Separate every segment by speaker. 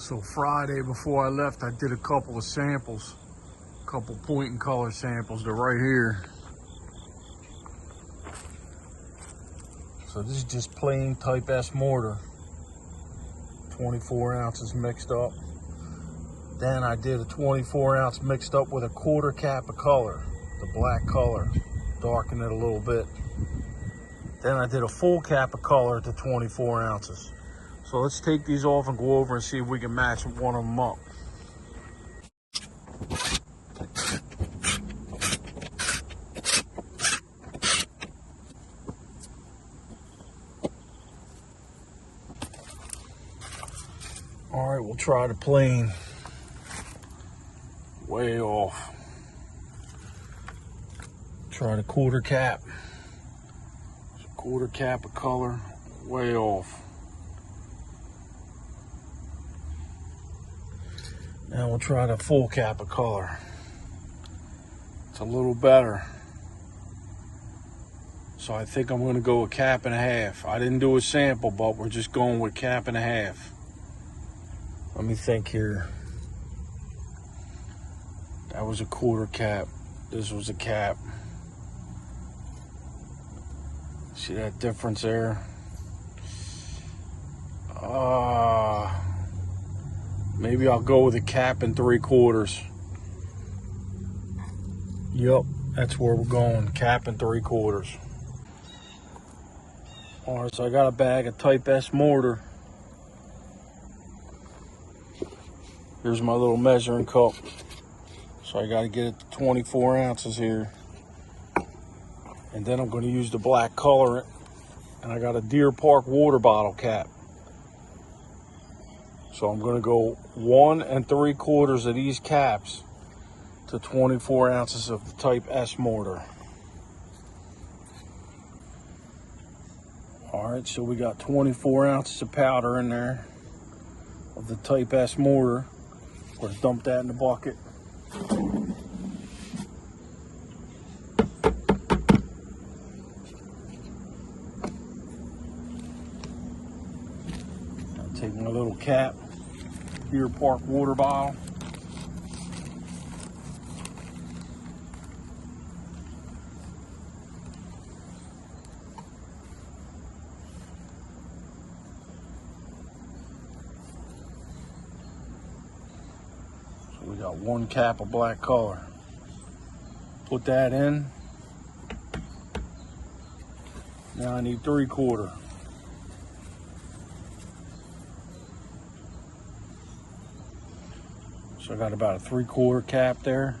Speaker 1: So Friday before I left, I did a couple of samples, a couple point and color samples. They're right here. So this is just plain type S mortar, 24 ounces mixed up. Then I did a 24 ounce mixed up with a quarter cap of color, the black color, darken it a little bit. Then I did a full cap of color to 24 ounces. So let's take these off and go over and see if we can match one of them up. All right, we'll try the plain. Way off. Try the quarter cap. Quarter cap of color, way off. Now we'll try the full cap of color. It's a little better. So I think I'm gonna go a cap and a half. I didn't do a sample, but we're just going with cap and a half. Let me think here. That was a quarter cap. This was a cap. See that difference there? Maybe I'll go with a cap and 3/4. Yep, that's where we're going, cap and 3/4. All right, so I got a bag of type S mortar. Here's my little measuring cup. So I got to get it to 24 ounces here. And then I'm going to use the black colorant. And I got a Deer Park water bottle cap. So I'm going to go 1 3/4 of these caps to 24 ounces of the type S mortar. All right, so we got 24 ounces of powder in there of the type S mortar. We're going to dump that in the bucket. Take my little cap, Deer Park water bottle. So we got 1 cap of black color. Put that in. Now I need 3/4. So I got about a 3/4 cap there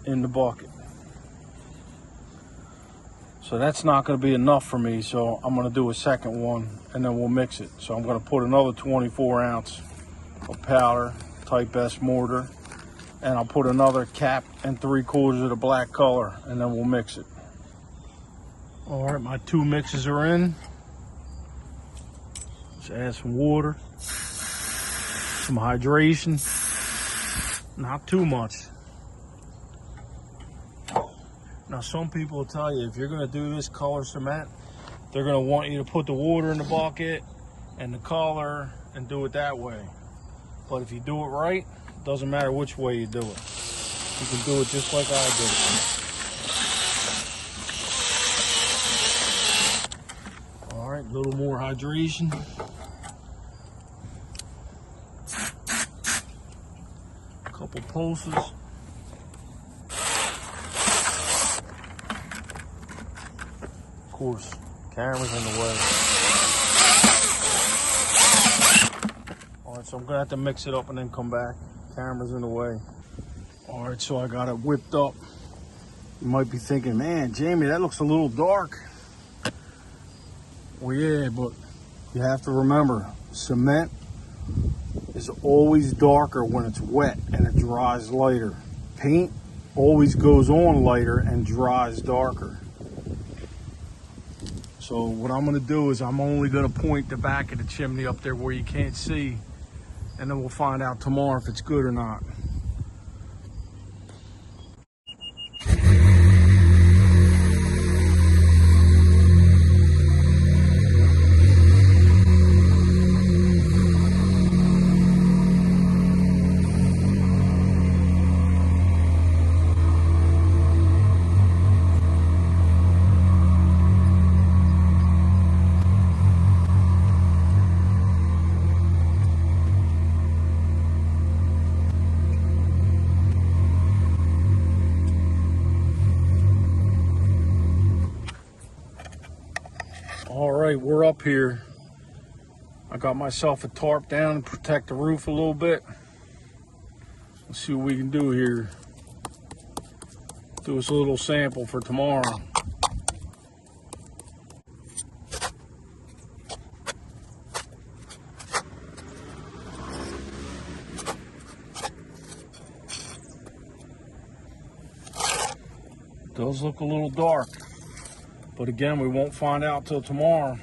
Speaker 1: in the bucket. So that's not going to be enough for me, so I'm going to do a second one and then we'll mix it. So I'm going to put another 24 ounce of powder, type S mortar, and I'll put another cap and 3/4 of the black color and then we'll mix it. All right, my 2 mixes are in. Add some water, some hydration, not too much. Now some people will tell you if you're going to do this color cement, they're going to want you to put the water in the bucket and the color and do it that way. But if you do it right, it doesn't matter which way you do it. You can do it just like I did. All right, a little more hydration. Couple pulses. Of course, camera's in the way. All right, so I'm gonna have to mix it up and then come back. Camera's in the way. All right, so I got it whipped up. You might be thinking, man, Jamie, that looks a little dark. Well, yeah, but you have to remember, cement is always darker when it's wet and it dries lighter. Paint always goes on lighter and dries darker. So what I'm gonna do is I'm only gonna point the back of the chimney up there where you can't see, and then we'll find out tomorrow if it's good or not. All right, we're up here. I got myself a tarp down to protect the roof a little bit. Let's see what we can do here. Do us a little sample for tomorrow. It does look a little dark, but again, we won't find out till tomorrow.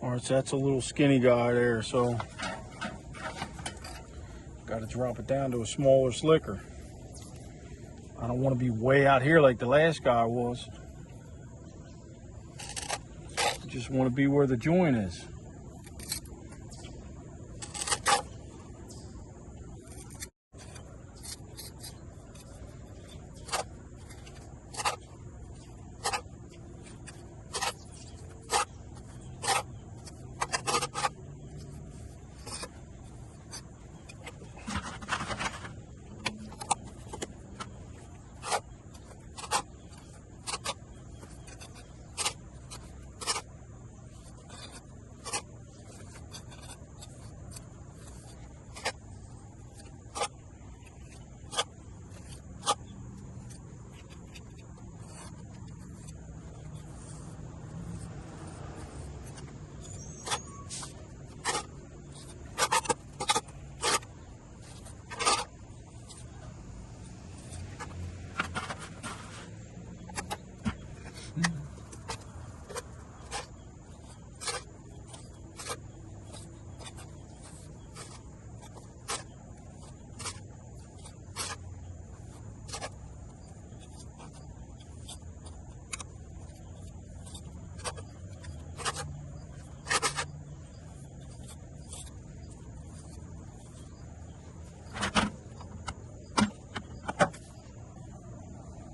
Speaker 1: All right, so that's a little skinny guy there, so got to drop it down to a smaller slicker. I don't want to be way out here like the last guy was. I just want to be where the joint is.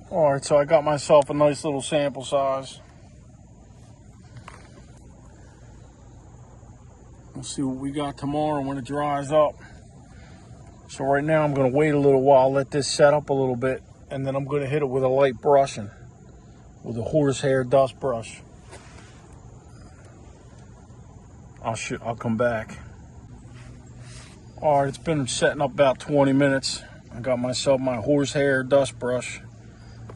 Speaker 1: All right, so I got myself a nice little sample size. We'll see what we got tomorrow when it dries up. So right now I'm gonna wait a little while, let this set up a little bit, and then I'm gonna hit it with a light brushing, with a horsehair dust brush. I'll come back. All right, it's been setting up about 20 minutes. I got myself my horsehair dust brush.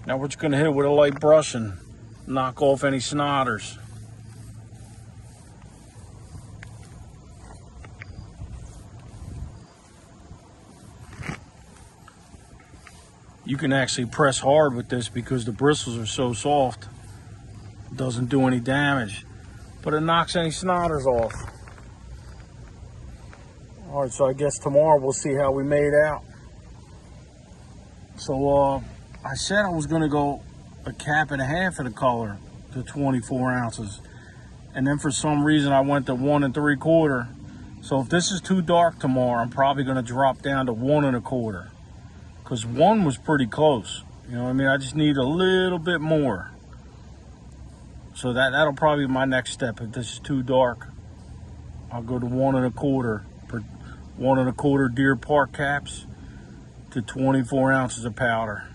Speaker 1: Now we're just gonna hit it with a light brush and knock off any snodders. You can actually press hard with this because the bristles are so soft. It doesn't do any damage, but it knocks any snodders off. All right, so I guess tomorrow we'll see how we made out. So I said I was gonna go a cap and a half of the color to 24 ounces. And then for some reason I went to 1 3/4. So if this is too dark tomorrow, I'm probably gonna drop down to 1 1/4. Cause 1 was pretty close. You know what I mean? I just need a little bit more. So that'll probably be my next step. If this is too dark, I'll go to 1 1/4. 1 1/4 Deer Park caps to 24 ounces of powder.